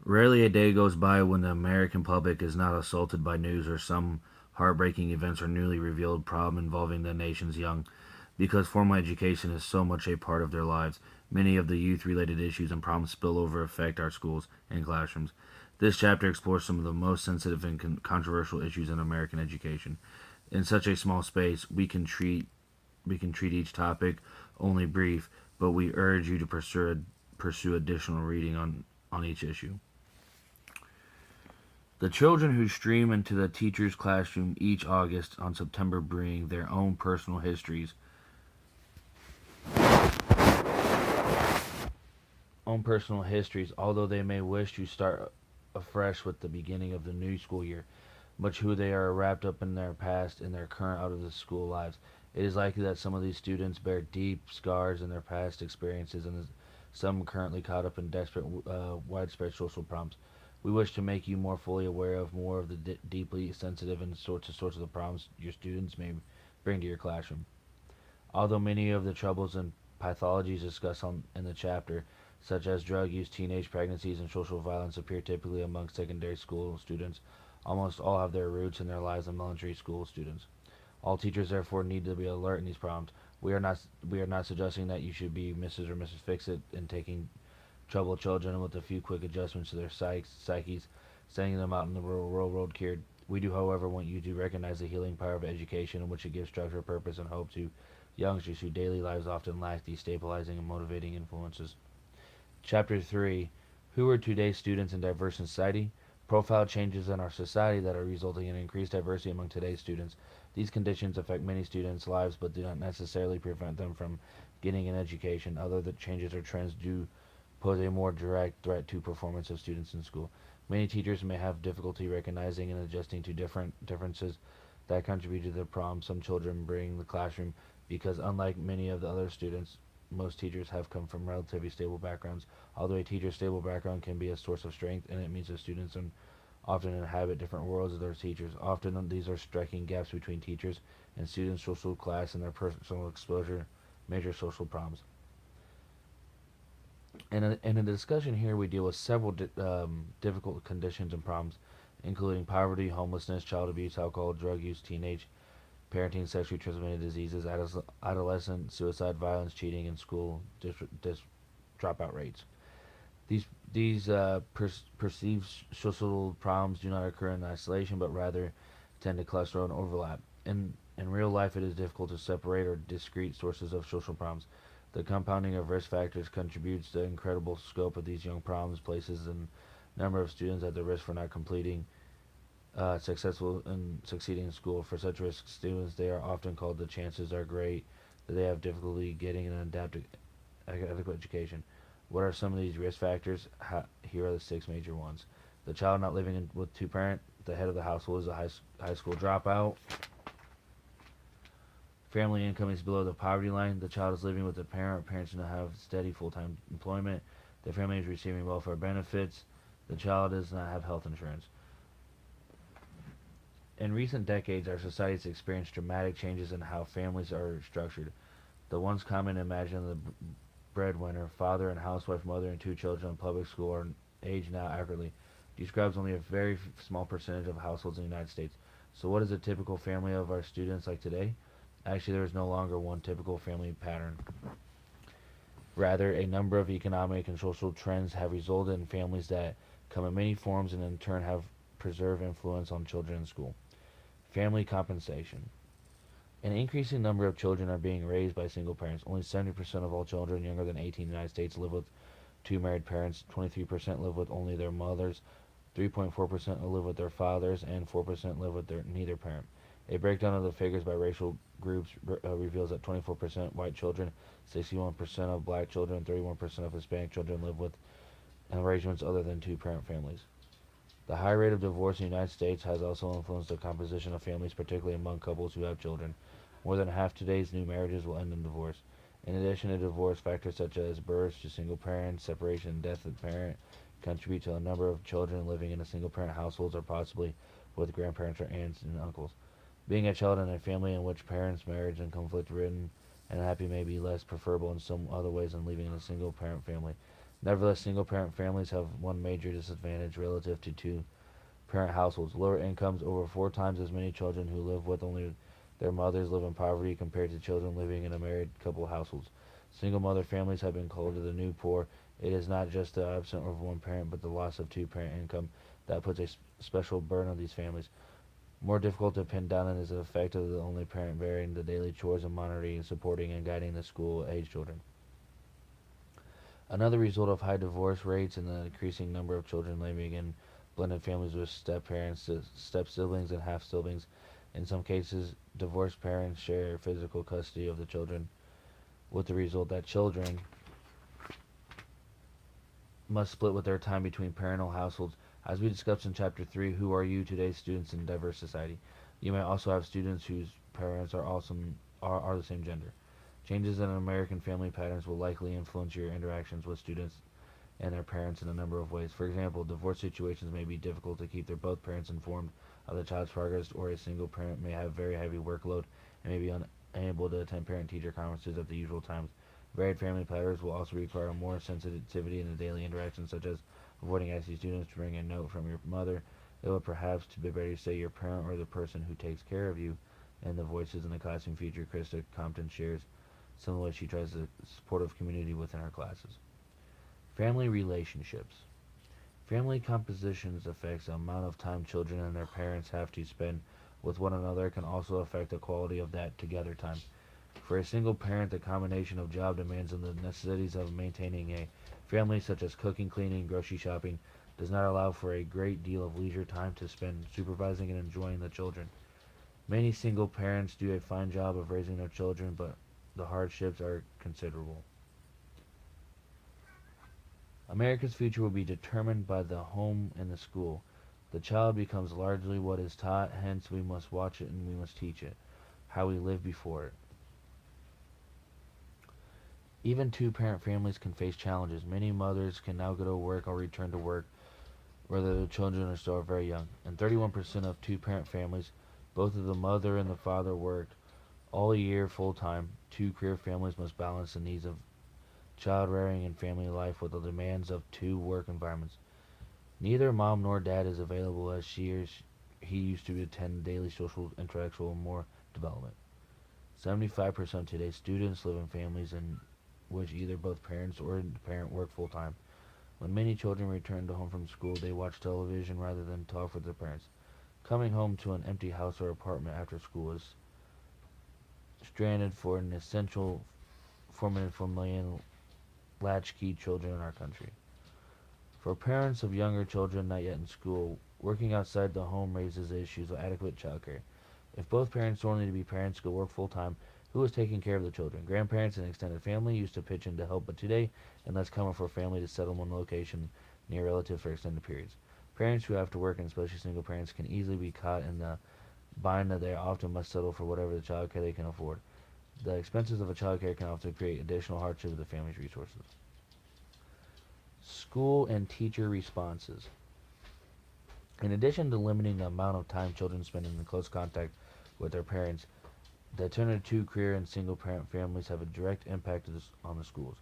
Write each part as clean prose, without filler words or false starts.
Rarely a day goes by when the American public is not assaulted by news or some heartbreaking events or newly revealed problem involving the nation's young. Because formal education is so much a part of their lives, many of the youth related issues and problems spill over affect our schools and classrooms. This chapter explores some of the most sensitive and controversial issues in American education. In such a small space, we can treat each topic only brief, but we urge you to pursue additional reading on each issue. The children who stream into the teacher's classroom each August on September bring their own personal histories, although they may wish to start afresh with the beginning of the new school year. Much who they are wrapped up in their past and their current out of the school lives. It is likely that some of these students bear deep scars in their past experiences, and some currently caught up in desperate, widespread social problems. We wish to make you more fully aware of more of the deeply sensitive and sorts of the problems your students may bring to your classroom. Although many of the troubles and pathologies discussed in the chapter, such as drug use, teenage pregnancies, and social violence, appear typically among secondary school students, almost all have their roots in their lives as elementary school students. All teachers therefore need to be alert in these problems. We are not suggesting that you should be Mrs. or Mrs. Fix-It and taking troubled children with a few quick adjustments to their psyches, sending them out in the real world cured. We do, however, want you to recognize the healing power of education in which it gives structure, purpose, and hope to youngsters whose daily lives often lack these stabilizing and motivating influences. Chapter 3: Who are today's students in diverse society? Profile changes in our society that are resulting in increased diversity among today's students. These conditions affect many students' lives but do not necessarily prevent them from getting an education. Other changes or trends do pose a more direct threat to performance of students in school. Many teachers may have difficulty recognizing and adjusting to differences that contribute to the problems some children bring to the classroom because unlike many of the other students, most teachers have come from relatively stable backgrounds. Although a teacher's stable background can be a source of strength, and it means that students often inhabit different worlds as their teachers. Often these are striking gaps between teachers and students' social class and their personal exposure, major social problems. In the discussion here, we deal with several difficult conditions and problems, including poverty, homelessness, child abuse, alcohol, drug use, teenage parenting, sexually transmitted diseases, adolescent suicide, violence, cheating, and school dropout rates. These perceived social problems do not occur in isolation, but rather tend to cluster and overlap. In real life, it is difficult to separate or discrete sources of social problems. The compounding of risk factors contributes to the incredible scope of these young problems, places and number of students at the risk for not completing successful and succeeding in school. For such risk students, they are often called the chances are great that they have difficulty getting an adapted adequate education. What are some of these risk factors? Here are the six major ones. The child not living with two parents. The head of the household is a high school dropout. Family income is below the poverty line. The child is living with a parent or parents do not have steady full-time employment. The family is receiving welfare benefits. The child does not have health insurance. In recent decades, our society has experienced dramatic changes in how families are structured. The once common imagine the breadwinner, father and housewife, mother and two children in public school are aged now accurately, describes only a very small percentage of households in the United States. So, what is a typical family of our students like today? Actually, there is no longer one typical family pattern. Rather, a number of economic and social trends have resulted in families that come in many forms and in turn have preserved influence on children in school. Family compensation. An increasing number of children are being raised by single parents. Only 70% of all children younger than 18 in the United States live with two married parents. 23% live with only their mothers. 3.4% live with their fathers, and 4% live with neither parent. A breakdown of the figures by racial groups reveals that 24% white children, 61% of black children, and 31% of Hispanic children live with arrangements other than two parent families. The high rate of divorce in the United States has also influenced the composition of families, particularly among couples who have children. More than half today's new marriages will end in divorce. In addition to divorce, factors such as births to single parents, separation, and death of the parent contribute to a number of children living in a single parent households or possibly with grandparents or aunts and uncles. Being a child in a family in which parents' marriage and conflict ridden and happy may be less preferable in some other ways than living in a single parent family. Nevertheless, single-parent families have one major disadvantage relative to two-parent households. Lower incomes, over 4 times as many children who live with only their mothers live in poverty compared to children living in a married couple households. Single-mother families have been called the new poor. It is not just the absence of one parent, but the loss of two-parent income that puts a special burden on these families. More difficult to pin down is the effect of the only parent bearing the daily chores of monitoring, supporting, and guiding the school-age children. Another result of high divorce rates and the increasing number of children living in blended families with step parents, step siblings, and half siblings. In some cases, divorced parents share physical custody of the children, with the result that children must split with their time between parental households. As we discussed in Chapter 3, Who Are You? Today's Students in Diverse Society. You may also have students whose parents are the same gender. Changes in American family patterns will likely influence your interactions with students and their parents in a number of ways. For example, divorce situations may be difficult to keep their both parents informed of the child's progress, or a single parent may have very heavy workload and may be unable to attend parent-teacher conferences at the usual times. Varied family patterns will also require more sensitivity in the daily interactions, such as avoiding asking students to bring a note from your mother. It would perhaps be better to say your parent or the person who takes care of you. And the Voices in the Classroom feature, Krista Compton shares similarly she tries a supportive community within her classes. Family relationships. Family compositions affects the amount of time children and their parents have to spend with one another can also affect the quality of that together time. For a single parent, the combination of job demands and the necessities of maintaining a family, such as cooking, cleaning, grocery shopping, does not allow for a great deal of leisure time to spend supervising and enjoying the children. Many single parents do a fine job of raising their children, but the hardships are considerable. America's future will be determined by the home and the school. The child becomes largely what is taught, hence we must watch it and we must teach it, how we live before it. Even two-parent families can face challenges. Many mothers can now go to work or return to work whether the children are still very young. And 31% of two-parent families, both of the mother and the father worked all year full-time. Two-career families must balance the needs of child rearing and family life with the demands of two work environments. Neither mom nor dad is available as he used to attend daily social, intellectual, and more development. 75% of today's students live in families in which either both parents or the parent work full time. When many children return to home from school, they watch television rather than talk with their parents. Coming home to an empty house or apartment after school is stranded for an essential formative for million latchkey children in our country. For parents of younger children not yet in school, working outside the home raises the issues of adequate childcare. If both parents or only to be parents go work full time, who is taking care of the children? Grandparents and extended family used to pitch in to help, but today, and less common for a family to settle in one location near relatives for extended periods. Parents who have to work, and especially single parents, can easily be caught in the bind that they often must settle for whatever the child care they can afford. The expenses of a child care can often create additional hardship to the family's resources. School and teacher responses. In addition to limiting the amount of time children spend in close contact with their parents, the alternative to career and single parent families have a direct impact on the schools.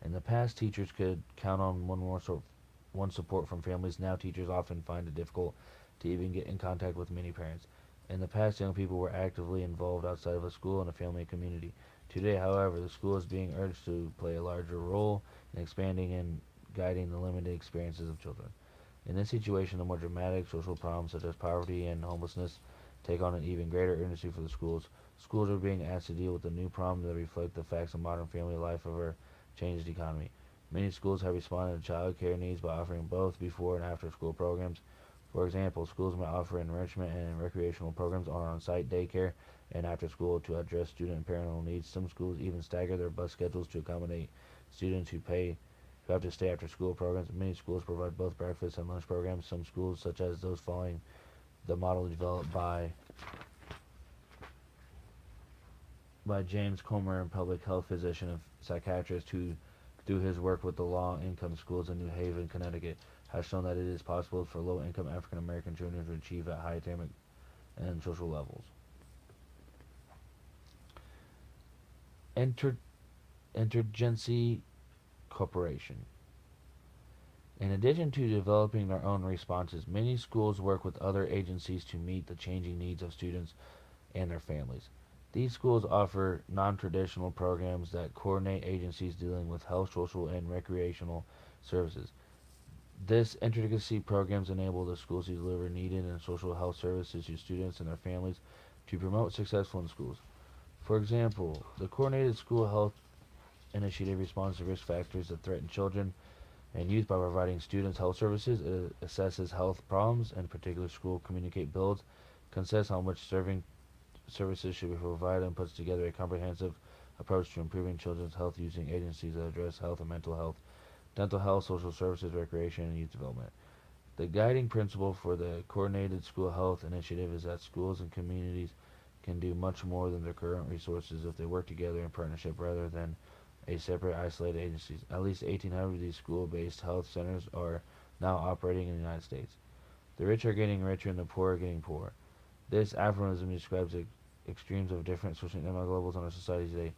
In the past, teachers could count on one support from families. Now, teachers often find it difficult to even get in contact with many parents. In the past, young people were actively involved outside of a school and a family community. Today, however, the school is being urged to play a larger role in expanding and guiding the limited experiences of children. In this situation, the more dramatic social problems such as poverty and homelessness take on an even greater urgency for the schools. Schools are being asked to deal with the new problems that reflect the facts of modern family life of our changed economy. Many schools have responded to child care needs by offering both before and after school programs. For example, schools may offer enrichment and recreational programs on-site daycare and after school to address student and parental needs. Some schools even stagger their bus schedules to accommodate students who have to stay after school programs. Many schools provide both breakfast and lunch programs. Some schools, such as those following the model developed by James Comer, a public health physician and psychiatrist who, through his work with the low-income schools in New Haven, Connecticut, has shown that it is possible for low-income African American children to achieve at high academic and social levels. Enter, Intergency Corporation. In addition to developing their own responses, many schools work with other agencies to meet the changing needs of students and their families. These schools offer non traditional programs that coordinate agencies dealing with health, social, and recreational services. This intricacy programs enable the schools to deliver needed and social health services to students and their families to promote successful in schools. For example, the Coordinated School Health Initiative responds to risk factors that threaten children and youth by providing students health services. It assesses health problems in a particular school, communicate builds, consensus on which serving services should be provided, and puts together a comprehensive approach to improving children's health using agencies that address health and mental health, dental health, social services, recreation, and youth development. The guiding principle for the Coordinated School Health Initiative is that schools and communities can do much more than their current resources if they work together in partnership rather than a separate, isolated agencies. At least 1,800 of these school-based health centers are now operating in the United States. The rich are getting richer and the poor are getting poorer. This aphorism describes the extremes of different socioeconomic levels in our society today.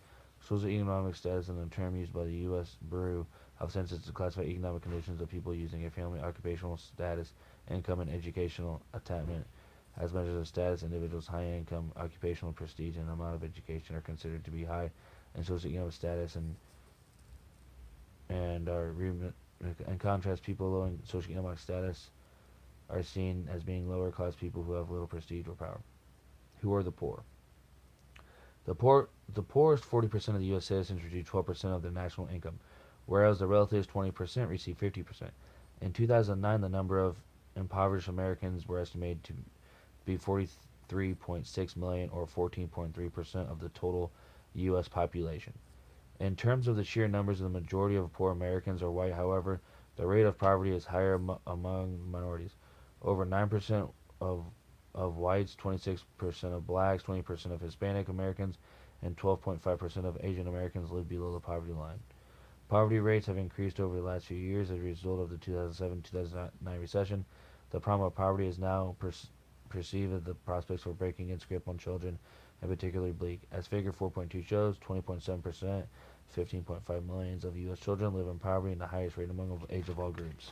Socioeconomic status is a term used by the U.S. Bureau of Census to classify economic conditions of people using a family, occupational status, income, and educational attainment as measures of status. Individuals' high income, occupational prestige, and amount of education are considered to be high in socioeconomic status, and are in contrast, people low in socioeconomic status are seen as being lower class people who have little prestige or power. Who are the poor? The poorest 40% of the U.S. citizens receive 12% of their national income, whereas the relative 20% receive 50%. In 2009, the number of impoverished Americans were estimated to be 43.6 million, or 14.3% of the total U.S. population. In terms of the sheer numbers, the majority of poor Americans are white. However, the rate of poverty is higher among minorities. Over 9% of whites, 26% of blacks, 20% of Hispanic Americans, and 12.5% of Asian Americans live below the poverty line. Poverty rates have increased over the last few years as a result of the 2007-2009 recession. The problem of poverty is now perceived as the prospects for breaking its grip on children and particularly bleak. As Figure 4.2 shows, 20.7%, 15.5 million of U.S. children live in poverty, and the highest rate among age of all groups,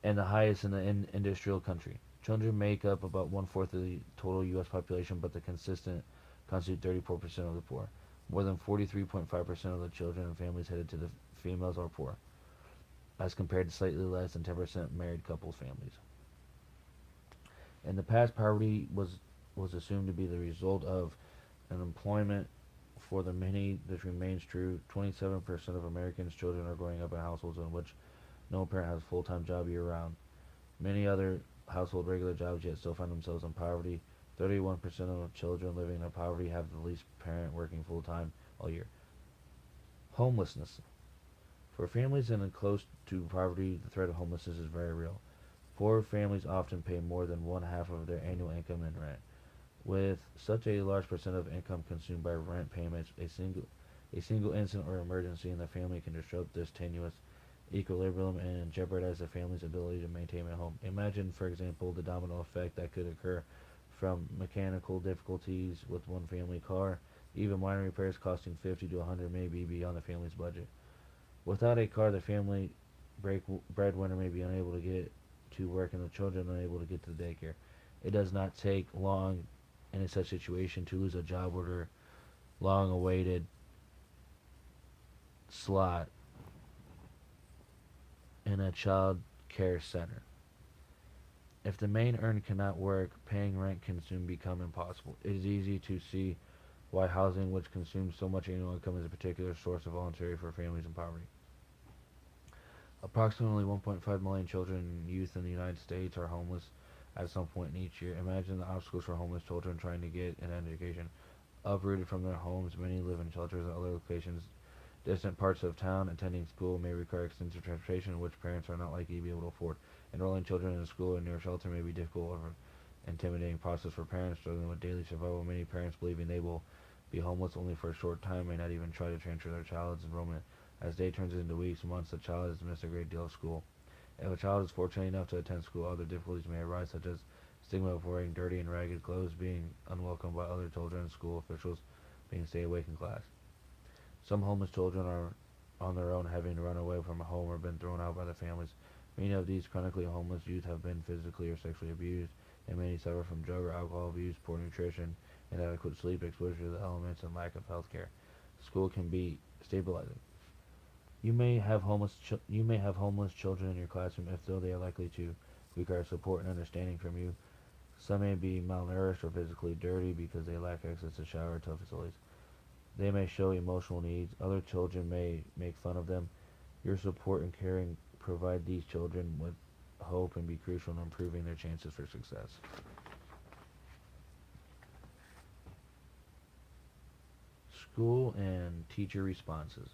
and the highest in the industrial country. Children make up about one-fourth of the total U.S. population, but the consistent constitute 34% of the poor. More than 43.5% of the children and families headed to the females are poor, as compared to slightly less than 10% married couples families. In the past, poverty was assumed to be the result of unemployment. For the many, this remains true. 27% of Americans' children are growing up in households in which no parent has a full-time job year-round. Many other household regular jobs yet still find themselves in poverty. 31% of children living in poverty have the least parent working full-time all year. Homelessness. For families in and close to poverty, the threat of homelessness is very real. Poor families often pay more than one half of their annual income in rent. With such a large percent of income consumed by rent payments, a single incident or emergency in the family can disrupt this tenuous equilibrium and jeopardize the family's ability to maintain a home. Imagine, for example, the domino effect that could occur from mechanical difficulties with one family car. Even minor repairs costing 50 to 100 may be beyond the family's budget. Without a car, the family breadwinner may be unable to get to work and the children unable to get to the daycare. It does not take long in such situation to lose a job order, long awaited slot in a child care center. If the main earner cannot work, paying rent can soon become impossible. It is easy to see why housing, which consumes so much annual income, is a particular source of volunteering for families in poverty. Approximately 1.5 million children and youth in the United States are homeless at some point in each year. Imagine the obstacles for homeless children trying to get an education. Uprooted from their homes, many live in shelters at other locations, distant parts of town. Attending school may require extensive transportation, which parents are not likely to be able to afford. Enrolling children in a school or near a shelter may be difficult or intimidating process for parents struggling with daily survival. Many parents believing they will be homeless only for a short time may not even try to transfer their child's enrollment. As day turns into weeks and months, the child has missed a great deal of school. If a child is fortunate enough to attend school, other difficulties may arise, such as stigma of wearing dirty and ragged clothes, being unwelcomed by other children, and school officials being stay awake in class. Some homeless children are on their own, having run away from home or been thrown out by their families. Many of these chronically homeless youth have been physically or sexually abused, and many suffer from drug or alcohol abuse, poor nutrition, inadequate sleep, exposure to the elements, and lack of health care. School can be stabilizing. You may have homeless children in your classroom if though they are likely to require support and understanding from you. Some may be malnourished or physically dirty because they lack access to shower or toilet facilities. They may show emotional needs. Other children may make fun of them. Your support and caring provide these children with hope and be crucial in improving their chances for success. School and teacher responses.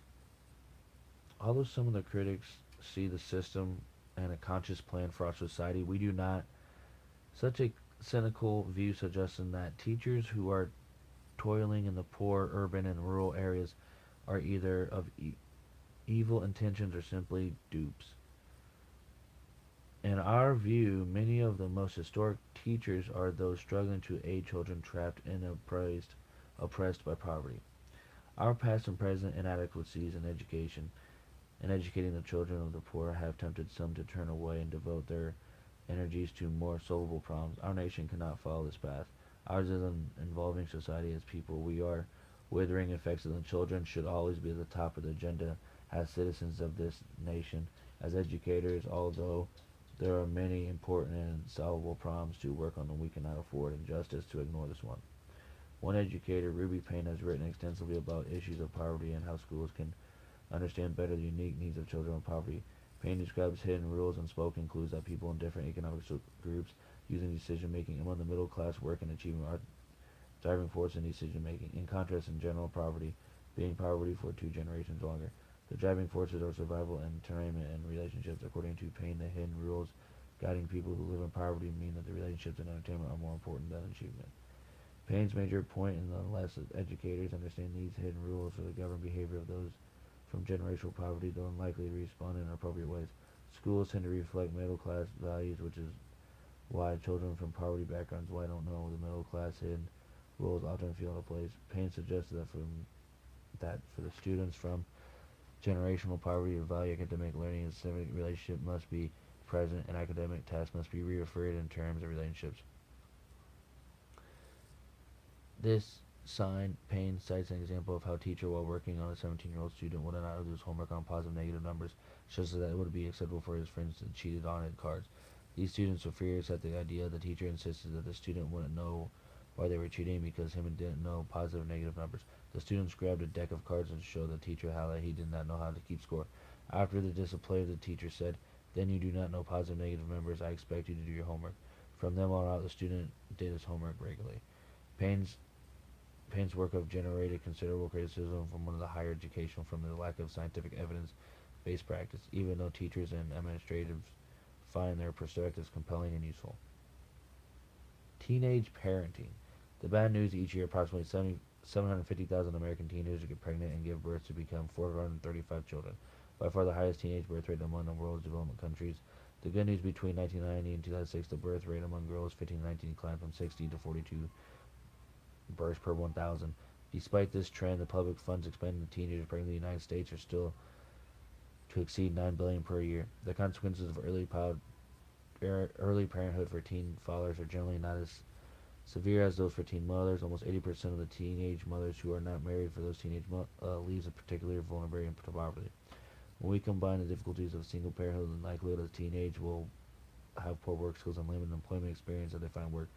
Although some of the critics see the system and a conscious plan for our society, we do not. Such a cynical view suggesting that teachers who are toiling in the poor urban and rural areas are either of evil intentions or simply dupes. In our view, many of the most historic teachers are those struggling to aid children trapped and oppressed by poverty. Our past and present inadequacies in education and educating the children of the poor have tempted some to turn away and devote their energies to more solvable problems. Our nation cannot follow this path. Ours is an evolving society as people. We are withering effects of the children should always be at the top of the agenda as citizens of this nation, as educators, although there are many important and solvable problems to work on, and we cannot afford injustice to ignore this one. One educator, Ruby Payne, has written extensively about issues of poverty and how schools can understand better the unique needs of children with poverty. Payne describes hidden rules and spoken clues that people in different economic groups using decision making among the middle class work and achievement are driving force in decision making. In contrast, in general poverty, being poverty for 2 generations longer, the driving forces are survival and entertainment and relationships. According to Payne, the hidden rules guiding people who live in poverty mean that the relationships and entertainment are more important than achievement. Payne's major point in the lesson educators understand these hidden rules for the governed behavior of those from generational poverty, they're unlikely to respond in appropriate ways. Schools tend to reflect middle class values, which is why children from poverty backgrounds why don't know the middle class hidden rules often feel out of place. Payne suggested that for the students from generational poverty to value academic learning and civic relationship must be present and academic tasks must be referred in terms of relationships. This sign, Payne cites an example of how a teacher, while working on a 17-year-old student, would not do his homework on positive negative numbers, just so that it would be acceptable for his friends to cheat on it cards. These students were furious at the idea the teacher insisted that the student wouldn't know why they were cheating because him didn't know positive and negative numbers. The students grabbed a deck of cards and showed the teacher how that he did not know how to keep score. After the display, the teacher said, "Then you do not know positive and negative numbers. I expect you to do your homework." From then on out, the student did his homework regularly. Payne's Payne's work have generated considerable criticism from one of the higher education from the lack of scientific evidence-based practice, even though teachers and administrators find their perspectives compelling and useful. Teenage parenting. The bad news each year, approximately 750,000 American teenagers get pregnant and give birth to become 435 children, by far the highest teenage birth rate among the world's developed countries. The good news between 1990 and 2006, the birth rate among girls 15 to 19 declined from 60 to 42 births per 1,000. Despite this trend, the public funds expended on teenagers pregnant in the United States are still to exceed 9 billion per year. The consequences of early parenthood for teen fathers are generally not as severe as those for teen mothers. Almost 80% of the teenage mothers who are not married for those teenage leaves are particularly vulnerable to poverty. When we combine the difficulties of single parenthood and the likelihood that teenage will have poor work skills and limited employment experience as they find work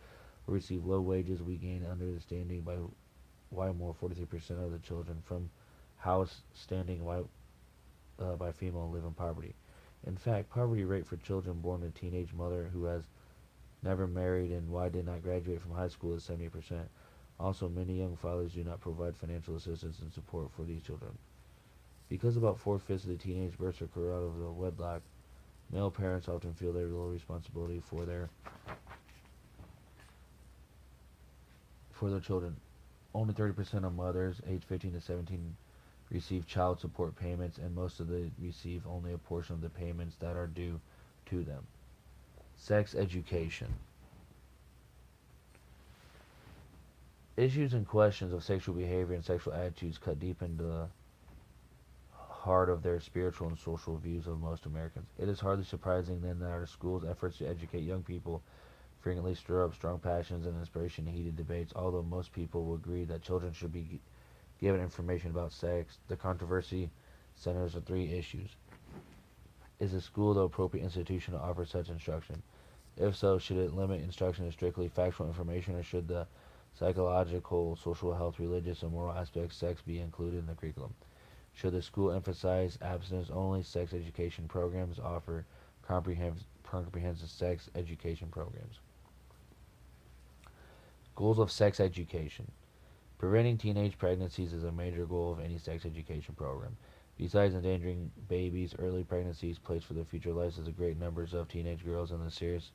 or receive low wages, we gain understanding by why more 43% of the children from house standing by female live in poverty. In fact, poverty rate for children born to a teenage mother who has never married and why did not graduate from high school is 70%. Also, many young fathers do not provide financial assistance and support for these children. Because about 4/5 of the teenage births occur out of the wedlock, male parents often feel their little responsibility for their children. Only 30% of mothers aged 15 to 17 receive child support payments, and most of them receive only a portion of the payments that are due to them. Sex education. Issues and questions of sexual behavior and sexual attitudes cut deep into the heart of their spiritual and social views of most Americans. It is hardly surprising then that our schools' efforts to educate young people frequently stir up strong passions and inspiration in heated debates. Although most people will agree that children should be given information about sex, the controversy centers on three issues. Is a school the appropriate institution to offer such instruction? If so, should it limit instruction to strictly factual information, or should the psychological, social health, religious, and moral aspects of sex be included in the curriculum? Should the school emphasize abstinence-only sex education programs, offer comprehensive sex education programs? Goals of sex education. Preventing teenage pregnancies is a major goal of any sex education program. Besides endangering babies, early pregnancies place for their future lives as a great numbers of teenage girls in the serious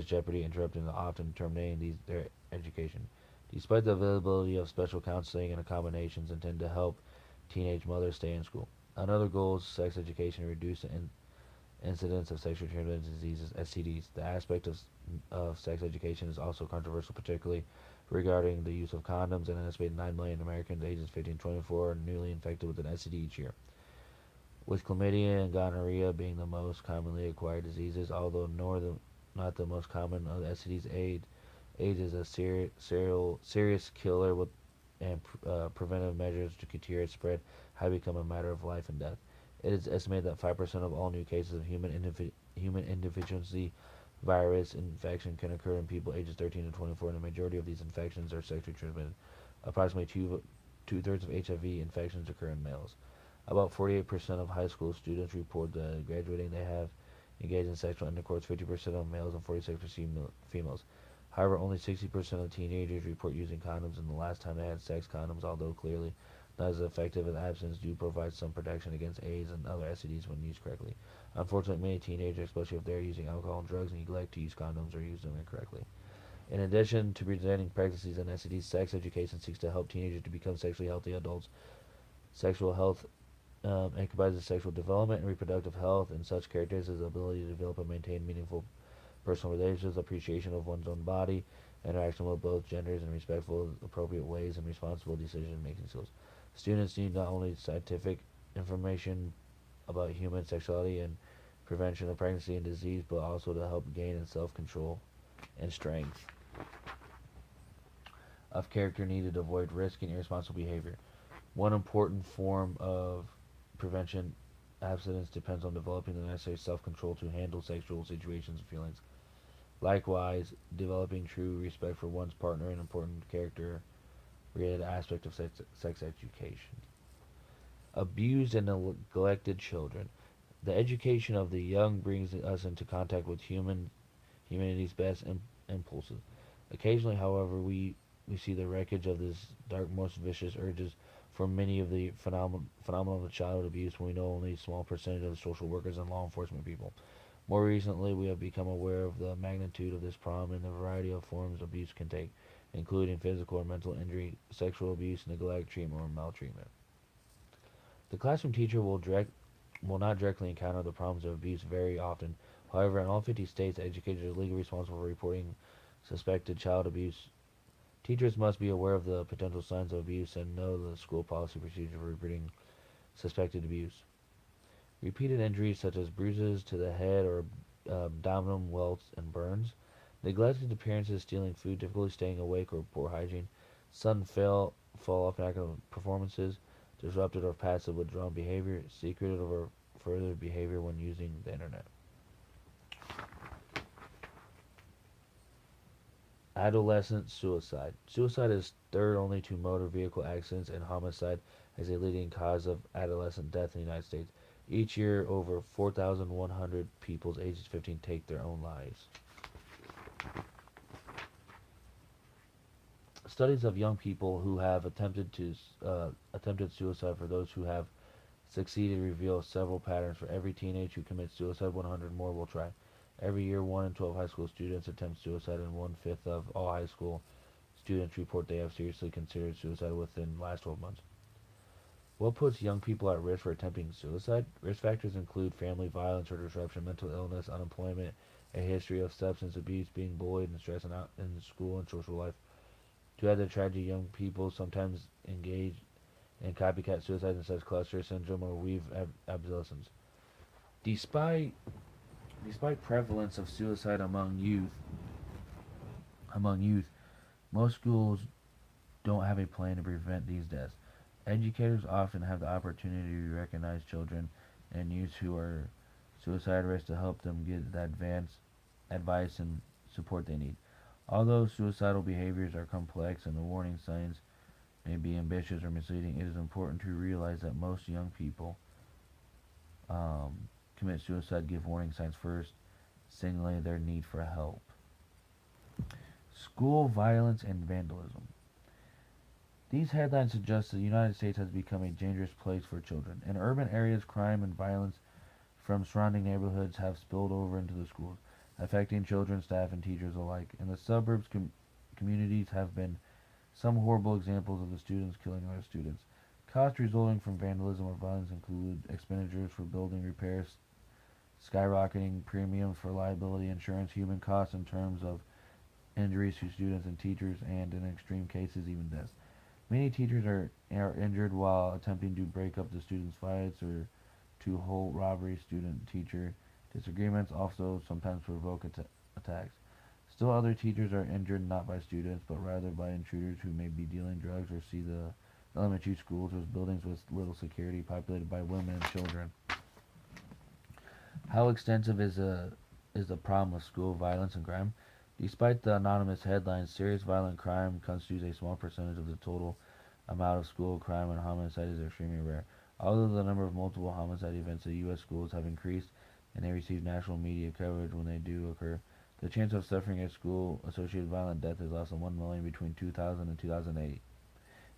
jeopardy, interrupting and often terminating their education. Despite the availability of special counseling and accommodations intended to help teenage mothers stay in school. Another goal is sex education to reduce the incidence of sexually transmitted diseases, STDs. The aspect of sex education is also controversial, particularly regarding the use of condoms, and an estimated 9 million Americans ages 15 to 24 are newly infected with an STD each year. With chlamydia and gonorrhea being the most commonly acquired diseases, although not the most common of the STDs, AIDS is a serious killer with and preventive measures to curtail its spread have become a matter of life and death. It is estimated that 5% of all new cases of human indeficiency virus infection can occur in people ages 13 to 24, and the majority of these infections are sexually transmitted. Approximately two-thirds of HIV infections occur in males. About 48% of high school students report that graduating they have engaged in sexual intercourse, 50% of males and 46% females. However, only 60% of teenagers report using condoms in the last time they had sex. Condoms, although clearly not as effective as abstinence, do provide some protection against AIDS and other STDs when used correctly. Unfortunately, many teenagers, especially if they're using alcohol and drugs, neglect to use condoms or use them incorrectly. In addition to preventing pregnancies and STDs, sex education seeks to help teenagers to become sexually healthy adults. Sexual health encompasses sexual development and reproductive health, and such characters as the ability to develop and maintain meaningful personal relationships, appreciation of one's own body, interaction with both genders in respectful, appropriate ways, and responsible decision-making skills. Students need not only scientific information about human sexuality and prevention of pregnancy and disease, but also to help gain in self-control and strength of character needed to avoid risk and irresponsible behavior. One important form of prevention abstinence depends on developing the necessary self-control to handle sexual situations and feelings. Likewise, developing true respect for one's partner an important character-related aspect of sex education. Abused and neglected children. The education of the young brings us into contact with humanity's best impulses. Occasionally, however, we see the wreckage of this dark, most vicious urges for many of the phenomenon of childhood abuse when we know only a small percentage of the social workers and law enforcement people. More recently, we have become aware of the magnitude of this problem and the variety of forms abuse can take, including physical or mental injury, sexual abuse, neglect, treatment, or maltreatment. The classroom teacher will not directly encounter the problems of abuse very often. However, in all 50 states, educators are legally responsible for reporting suspected child abuse. Teachers must be aware of the potential signs of abuse and know the school policy procedure for reporting suspected abuse. Repeated injuries such as bruises to the head or abdominal welts and burns, neglected appearances, stealing food, difficulty staying awake, or poor hygiene, sudden fall off in academic performances, disrupted or passive withdrawal behavior, secretive or further behavior when using the internet. Adolescent suicide. Suicide is third only to motor vehicle accidents and homicide as a leading cause of adolescent death in the United States. Each year, over 4,100 people ages 15 take their own lives. Studies of young people who have attempted suicide for those who have succeeded reveal several patterns. For every teenager who commits suicide, 100 more will try. Every year, 1 in 12 high school students attempt suicide, and 1/5 of all high school students report they have seriously considered suicide within the last 12 months. What puts young people at risk for attempting suicide? Risk factors include family violence or disruption, mental illness, unemployment, a history of substance abuse, being bullied, and stress in school and social life. To add the tragedy, young people sometimes engage in copycat suicides and such cluster syndrome or weave obsolescence. Despite despite prevalence of suicide among youth, most schools don't have a plan to prevent these deaths. Educators often have the opportunity to recognize children and youth who are suicide risk to help them get the advanced advice and support they need. Although suicidal behaviors are complex and the warning signs may be ambitious or misleading, it is important to realize that most young people commit suicide give warning signs first, signaling their need for help. School violence and vandalism. These headlines suggest that the United States has become a dangerous place for children. In urban areas, crime and violence from surrounding neighborhoods have spilled over into the schools, affecting children, staff, and teachers alike. In the suburbs, communities have been some horrible examples of the students killing other students. Costs resulting from vandalism or violence include expenditures for building repairs, skyrocketing premiums for liability insurance, human costs in terms of injuries to students and teachers, and in extreme cases, even deaths. Many teachers are injured while attempting to break up the students' fights or to halt robbery. Student-teacher disagreements also sometimes provoke attacks. Still, other teachers are injured not by students, but rather by intruders who may be dealing drugs or see the elementary schools as buildings with little security populated by women and children. How extensive is the problem of school violence and crime? Despite the anonymous headlines, serious violent crime constitutes a small percentage of the total amount of school crime, and homicide is extremely rare. Although the number of multiple homicide events at U.S. schools have increased and they receive national media coverage when they do occur, the chance of suffering a school-associated violent death is less than 1 million between 2000 and 2008.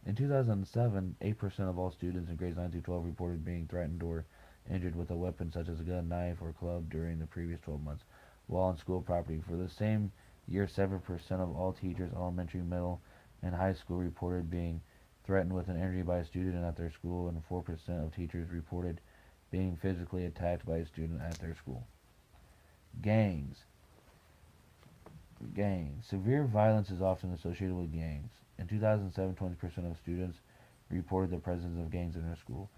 In 2007, 8% of all students in grades 9 through 12 reported being threatened or injured with a weapon such as a gun, knife, or club during the previous 12 months while on school property. For the same year, 7% of all teachers, elementary, middle, and high school reported being threatened with an injury by a student at their school, and 4% of teachers reported being physically attacked by a student at their school. Gangs. Gangs. Severe violence is often associated with gangs. In 2007, 20% of students reported the presence of gangs in their school.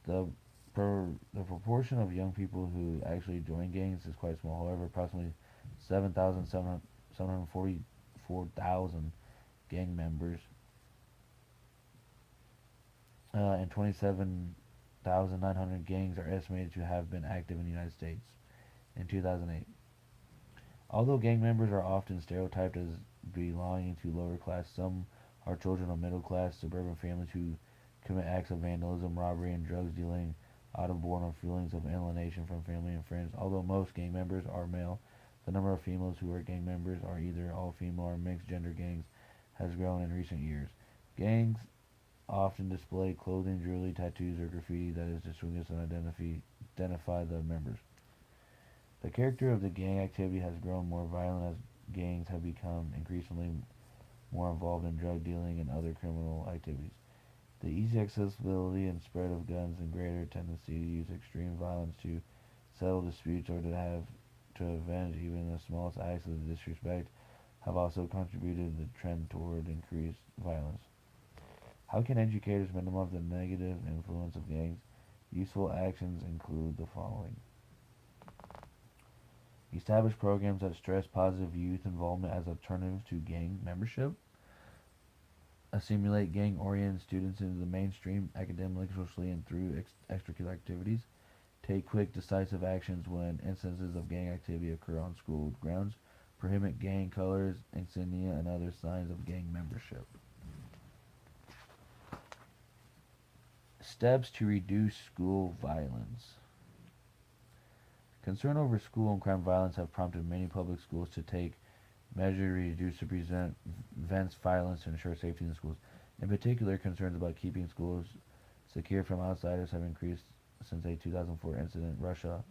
The, the proportion of young people who actually join gangs is quite small. However, approximately 744,000 gang members and 27,900 gangs are estimated to have been active in the United States in 2008. Although gang members are often stereotyped as belonging to lower class, some are children of middle class suburban families who commit acts of vandalism, robbery, and drugs dealing out of born of feelings of alienation from family and friends. Although most gang members are male, the number of females who are gang members are either all female or mixed gender gangs has grown in recent years. Gangs often display clothing, jewelry, tattoos, or graffiti that is distinguished and identify the members. The character of the gang activity has grown more violent as gangs have become increasingly more involved in drug dealing and other criminal activities. The easy accessibility and spread of guns and greater tendency to use extreme violence to settle disputes or to avenge even the smallest acts of disrespect have also contributed to the trend toward increased violence. How can educators minimize the negative influence of gangs? Useful actions include the following. Establish programs that stress positive youth involvement as alternatives to gang membership. Assimilate gang-oriented students into the mainstream academically, socially, and through extracurricular activities. Take quick, decisive actions when instances of gang activity occur on school grounds. Prohibit gang colors, insignia, and other signs of gang membership. Steps to reduce school violence. Concern over school and crime violence have prompted many public schools to take measures to reduce or prevent violence and ensure safety in the schools. In particular, concerns about keeping schools secure from outsiders have increased since a 2004 incident in Russia,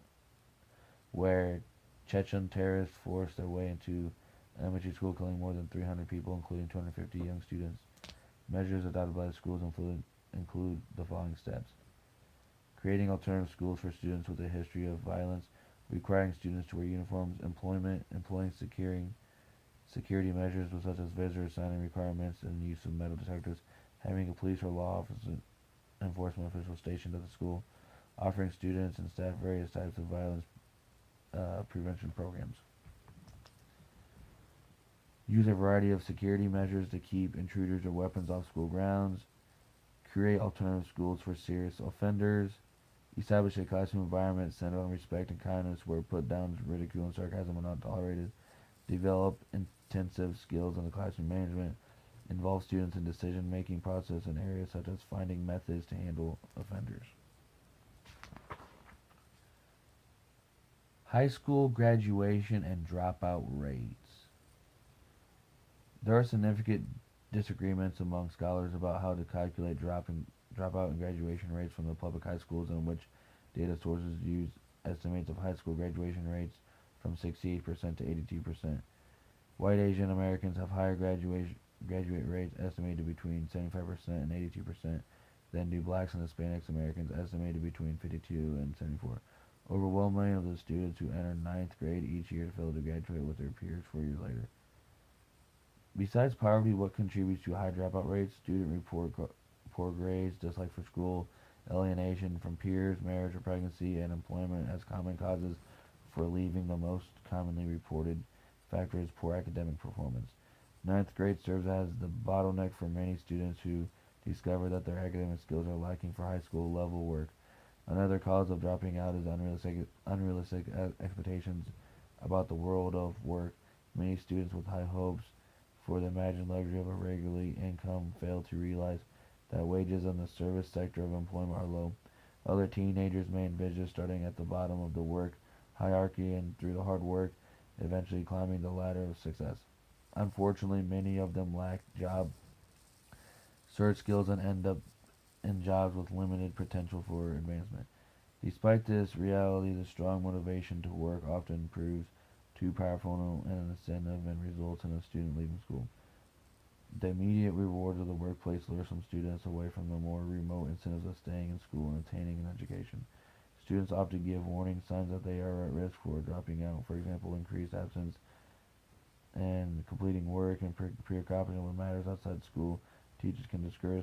where Chechen terrorists forced their way into elementary school, killing more than 300 people, including 250 young students. Measures adopted by the schools include the following steps: creating alternative schools for students with a history of violence, requiring students to wear uniforms, employing security measures such as visitor signing requirements and use of metal detectors, having a police or law enforcement officials stationed at the school, offering students and staff various types of violence prevention programs. Use a variety of security measures to keep intruders or weapons off school grounds. Create alternative schools for serious offenders. Establish a classroom environment centered on respect and kindness where put downs, ridicule, and sarcasm are not tolerated. Develop intensive skills in the classroom management. Involve students in decision-making process in areas such as finding methods to handle offenders. High school graduation and dropout rates. There are significant disagreements among scholars about how to calculate dropout and graduation rates from the public high schools in which data sources use estimates of high school graduation rates from 68% to 82%. White Asian Americans have higher graduate rates estimated between 75% and 82%, than do blacks and Hispanics Americans estimated between 52 and 74. Overwhelmingly of the students who enter ninth grade each year fail to graduate with their peers 4 years later. Besides poverty, what contributes to high dropout rates? Student report poor grades, dislike for school, alienation from peers, marriage or pregnancy, and employment as common causes for leaving. The most commonly reported factor is poor academic performance. Ninth grade serves as the bottleneck for many students who discover that their academic skills are lacking for high school level work. Another cause of dropping out is unrealistic expectations about the world of work. Many students with high hopes for the imagined luxury of a regular income fail to realize that wages in the service sector of employment are low. Other teenagers may envision starting at the bottom of the work hierarchy and through the hard work, eventually climbing the ladder of success. Unfortunately, many of them lack job search skills and end up in jobs with limited potential for advancement. Despite this reality, the strong motivation to work often proves too powerful an incentive and results in a student leaving school. The immediate rewards of the workplace lure some students away from the more remote incentives of staying in school and attaining an education. Students often give warning signs that they are at risk for dropping out. For example, increased absence and completing work and peer competition with matters outside school. Teachers can discourage